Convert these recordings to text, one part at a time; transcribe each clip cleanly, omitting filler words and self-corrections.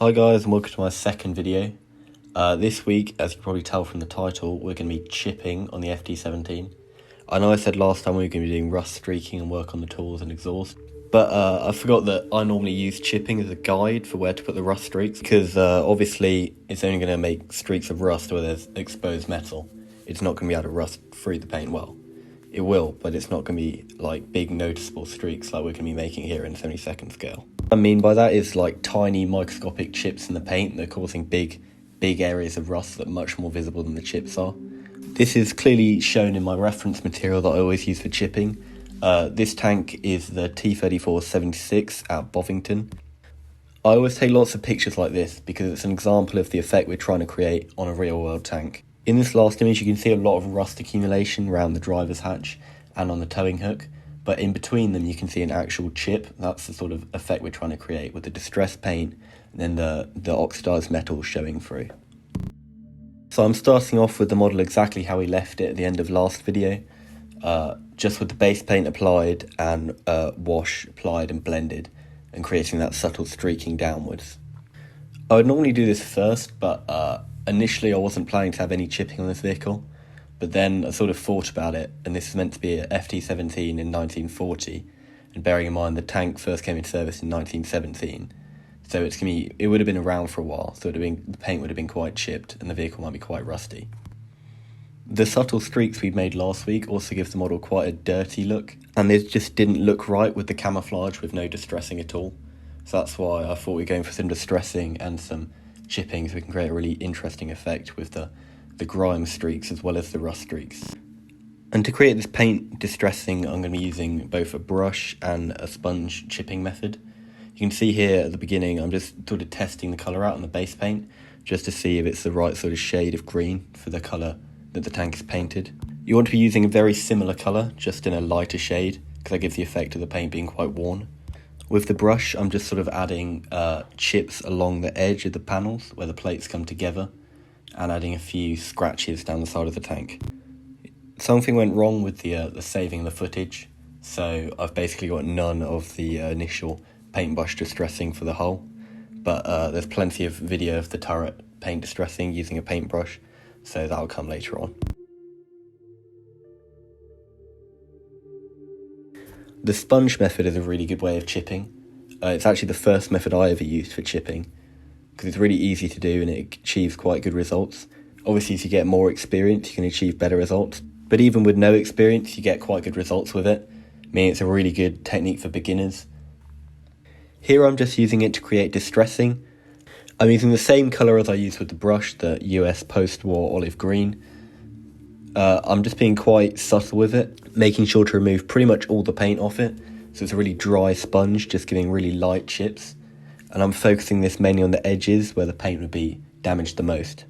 Hi guys, and welcome to my second video. This week, as you can probably tell from the title, we're going to be chipping on the FT-17. I know I said last time we were going to be doing rust streaking and work on the tools and exhaust, but I forgot that I normally use chipping as a guide for where to put the rust streaks, because obviously it's only going to make streaks of rust where there's exposed metal. It's not going to be able to rust through the paint well. It will, but it's not going to be like big noticeable streaks like we're going to be making here in 72nd scale. What I mean by that is like tiny microscopic chips in the paint that are causing big areas of rust that are much more visible than the chips are. This is clearly shown in my reference material that I always use for chipping. This tank is the T-34-76 at Bovington. I always take lots of pictures like this because it's an example of the effect we're trying to create on a real world tank. In this last image you can see a lot of rust accumulation around the driver's hatch and on the towing hook, but in between them you can see an actual chip. That's the sort of effect we're trying to create with the distressed paint and then the oxidised metal showing through. So I'm starting off with the model exactly how we left it at the end of last video, just with the base paint applied and wash applied and blended and creating that subtle streaking downwards. I would normally do this first, but initially I wasn't planning to have any chipping on this vehicle, but then I sort of thought about it, and this is meant to be a FT-17 in 1940, and bearing in mind the tank first came into service in 1917, so it would have been around for a while, so the paint would have been quite chipped and the vehicle might be quite rusty. The subtle streaks we made last week also give the model quite a dirty look, and this just didn't look right with the camouflage with no distressing at all. So that's why I thought we were going for some distressing and some chipping so we can create a really interesting effect with the grime streaks as well as the rust streaks. And to create this paint distressing, I'm going to be using both a brush and a sponge chipping method. You can see here at the beginning I'm just sort of testing the colour out on the base paint just to see if it's the right sort of shade of green for the colour that the tank is painted. You want to be using a very similar colour, just in a lighter shade, because that gives the effect of the paint being quite worn. With the brush, I'm just sort of adding chips along the edge of the panels where the plates come together and adding a few scratches down the side of the tank. Something went wrong with the saving the footage, so I've basically got none of the initial paintbrush distressing for the hull, but there's plenty of video of the turret paint distressing using a paintbrush, so that'll come later on. The sponge method is a really good way of chipping. It's actually the first method I ever used for chipping, because it's really easy to do and it achieves quite good results. Obviously, as you get more experience, you can achieve better results, but even with no experience, you get quite good results with it, meaning it's a really good technique for beginners. Here I'm just using it to create distressing. I'm using the same colour as I used with the brush, the US post-war olive green. I'm just being quite subtle with it, making sure to remove pretty much all the paint off it, so it's a really dry sponge, just giving really light chips, and I'm focusing this mainly on the edges where the paint would be damaged the most.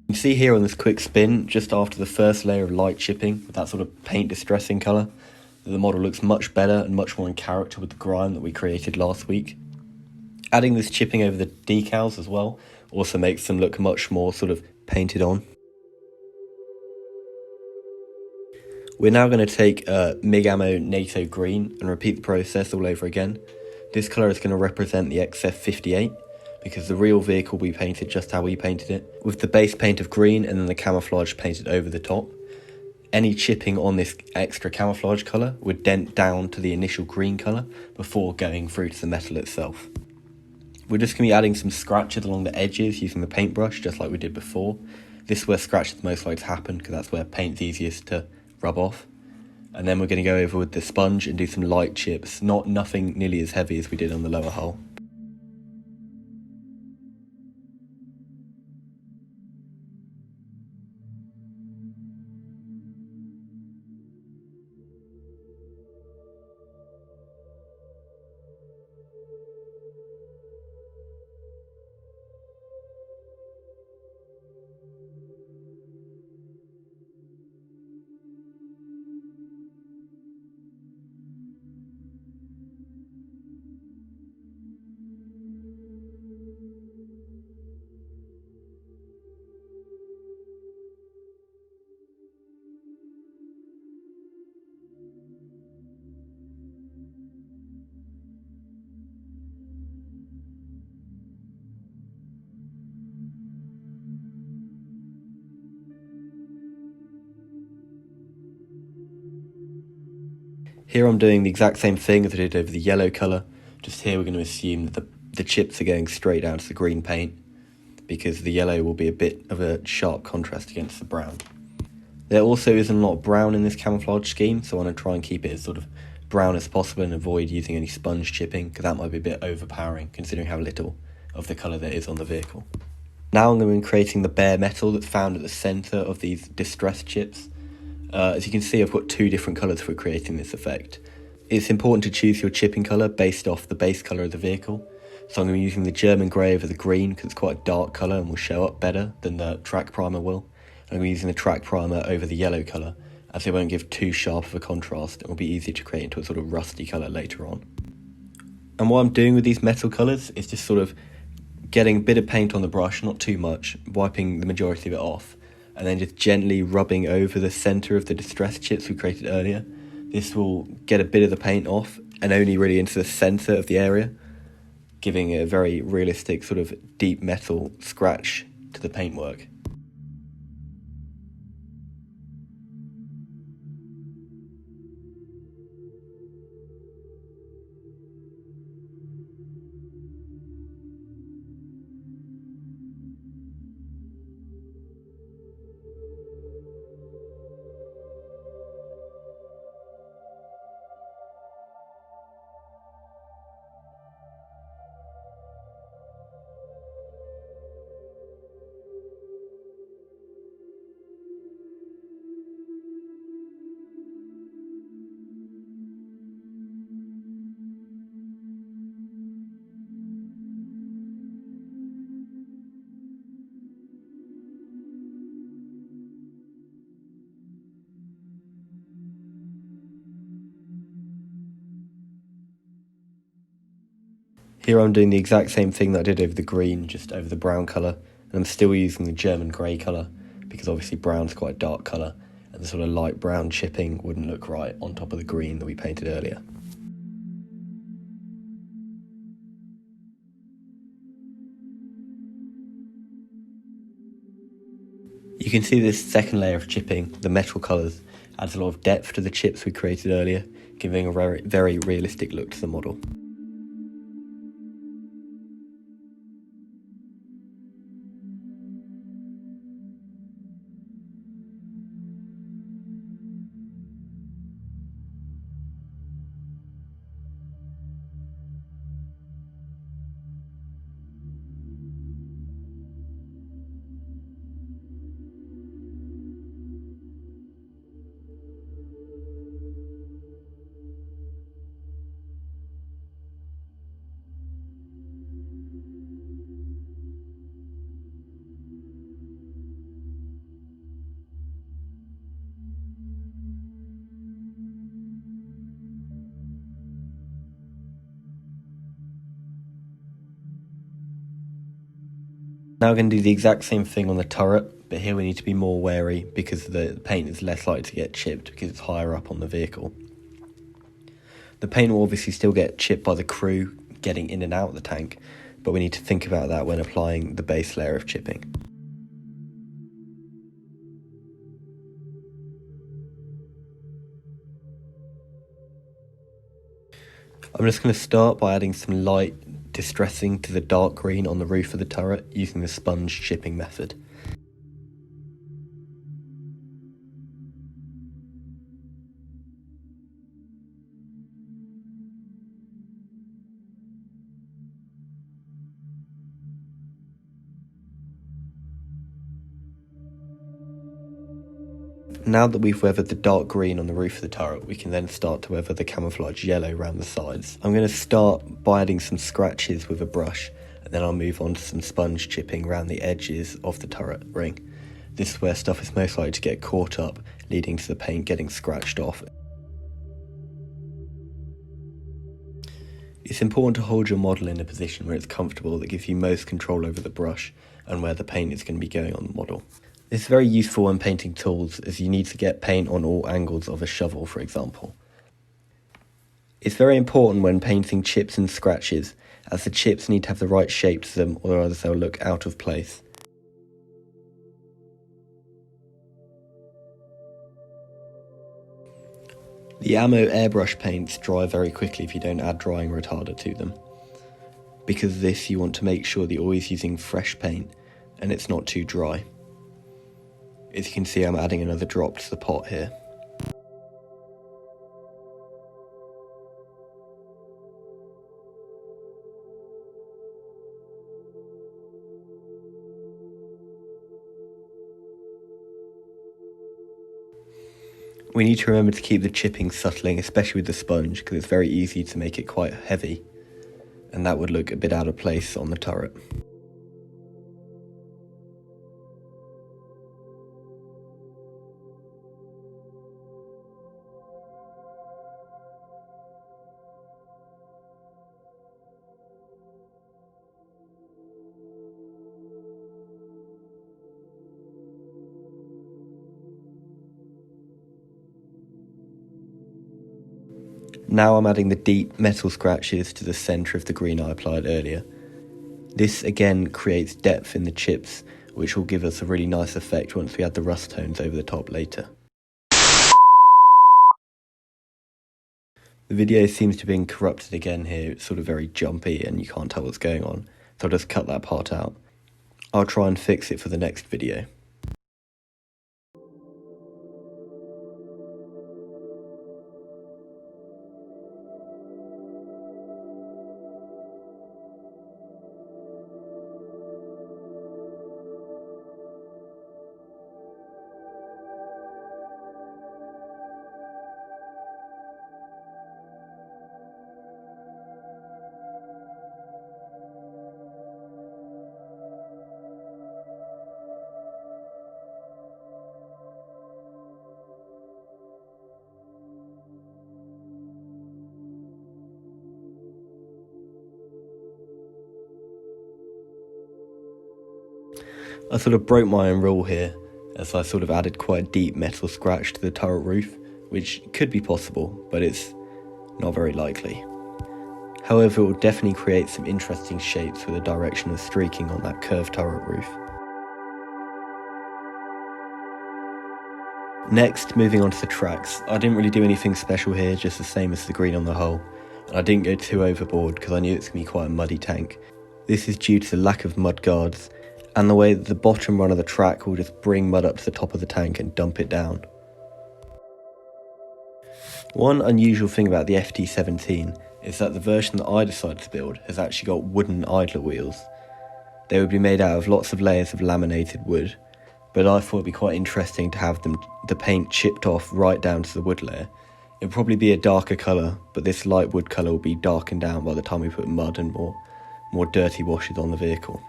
You can see here on this quick spin, just after the first layer of light chipping with that sort of paint distressing colour, the model looks much better and much more in character with the grime that we created last week. Adding this chipping over the decals as well also makes them look much more sort of painted on. We're now going to take MIG Ammo NATO Green and repeat the process all over again. This colour is going to represent the XF58 because the real vehicle we painted just how we painted it, with the base paint of green and then the camouflage painted over the top. Any chipping on this extra camouflage colour would dent down to the initial green colour before going through to the metal itself. We're just going to be adding some scratches along the edges using the paintbrush just like we did before. This is where scratches most likely to happen because that's where paint's easiest to rub off. And then we're going to go over with the sponge and do some light chips, nothing nearly as heavy as we did on the lower hull. Here I'm doing the exact same thing as I did over the yellow colour, just here we're going to assume that the chips are going straight down to the green paint, because the yellow will be a bit of a sharp contrast against the brown. There also isn't a lot of brown in this camouflage scheme, so I want to try and keep it as sort of brown as possible and avoid using any sponge chipping, because that might be a bit overpowering considering how little of the colour there is on the vehicle. Now I'm going to be creating the bare metal that's found at the centre of these distressed chips. As you can see, I've got two different colours for creating this effect. It's important to choose your chipping colour based off the base colour of the vehicle. So I'm going to be using the German grey over the green because it's quite a dark colour and will show up better than the track primer will. I'm going to be using the track primer over the yellow colour as it won't give too sharp of a contrast and will be easier to create into a sort of rusty colour later on. And what I'm doing with these metal colours is just sort of getting a bit of paint on the brush, not too much, wiping the majority of it off, and then just gently rubbing over the centre of the distressed chips we created earlier. This will get a bit of the paint off and only really into the centre of the area, giving a very realistic sort of deep metal scratch to the paintwork. Here I'm doing the exact same thing that I did over the green, just over the brown colour, and I'm still using the German grey colour, because obviously brown's quite a dark colour, and the sort of light brown chipping wouldn't look right on top of the green that we painted earlier. You can see this second layer of chipping, the metal colours, adds a lot of depth to the chips we created earlier, giving a very, very realistic look to the model. Now we're going to do the exact same thing on the turret, but here we need to be more wary because the paint is less likely to get chipped because it's higher up on the vehicle. The paint will obviously still get chipped by the crew getting in and out of the tank, but we need to think about that when applying the base layer of chipping. I'm just going to start by adding some light distressing to the dark green on the roof of the turret using the sponge chipping method. Now that we've weathered the dark green on the roof of the turret, we can then start to weather the camouflage yellow around the sides. I'm going to start by adding some scratches with a brush, and then I'll move on to some sponge chipping around the edges of the turret ring. This is where stuff is most likely to get caught up, leading to the paint getting scratched off. It's important to hold your model in a position where it's comfortable, that gives you most control over the brush and where the paint is going to be going on the model. This is very useful when painting tools, as you need to get paint on all angles of a shovel, for example. It's very important when painting chips and scratches, as the chips need to have the right shape to them, or otherwise they'll look out of place. The ammo airbrush paints dry very quickly if you don't add drying retarder to them. Because of this, you want to make sure that you're always using fresh paint and it's not too dry. As you can see, I'm adding another drop to the pot here. We need to remember to keep the chipping subtling, especially with the sponge, because it's very easy to make it quite heavy, and that would look a bit out of place on the turret. Now I'm adding the deep metal scratches to the centre of the green I applied earlier. This again creates depth in the chips, which will give us a really nice effect once we add the rust tones over the top later. The video seems to have been corrupted again here, it's sort of very jumpy and you can't tell what's going on, so I'll just cut that part out. I'll try and fix it for the next video. I sort of broke my own rule here, as I sort of added quite a deep metal scratch to the turret roof, which could be possible, but it's not very likely. However, it will definitely create some interesting shapes with the direction of streaking on that curved turret roof. Next, moving on to the tracks. I didn't really do anything special here, just the same as the green on the hull, and I didn't go too overboard because I knew it's going to be quite a muddy tank. This is due to the lack of mud guards, and the way that the bottom run of the track will just bring mud up to the top of the tank and dump it down. One unusual thing about the FT-17 is that the version that I decided to build has actually got wooden idler wheels. They would be made out of lots of layers of laminated wood, but I thought it would be quite interesting to have the paint chipped off right down to the wood layer. It would probably be a darker colour, but this light wood colour will be darkened down by the time we put mud and more dirty washes on the vehicle.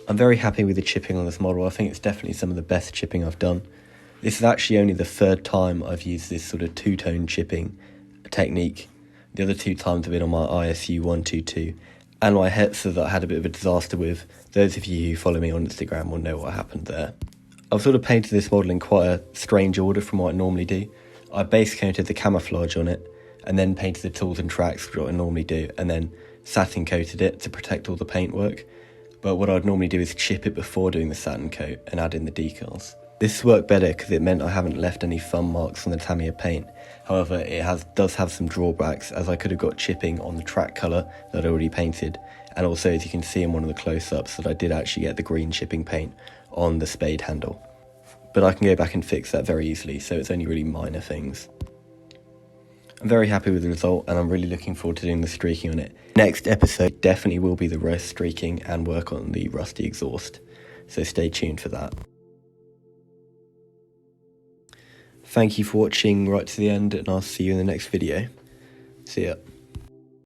I'm very happy with the chipping on this model. I think it's definitely some of the best chipping I've done. This is actually only the third time I've used this sort of two-tone chipping technique. The other two times have been on my ISU 122 and my Hetzer that I had a bit of a disaster with. Those of you who follow me on Instagram will know what happened there. I've sort of painted this model in quite a strange order from what I normally do. I base coated the camouflage on it and then painted the tools and tracks, which I normally do, and then satin coated it to protect all the paintwork. But what I'd normally do is chip it before doing the satin coat and add in the decals. This worked better because it meant I haven't left any thumb marks on the Tamiya paint. However, it does have some drawbacks, as I could have got chipping on the track colour that I'd already painted, and also, as you can see in one of the close-ups, that I did actually get the green chipping paint on the spade handle. But I can go back and fix that very easily, so it's only really minor things. I'm very happy with the result, and I'm really looking forward to doing the streaking on it. Next episode definitely will be the rust streaking and work on the rusty exhaust, so stay tuned for that. Thank you for watching right to the end, and I'll see you in the next video. See ya.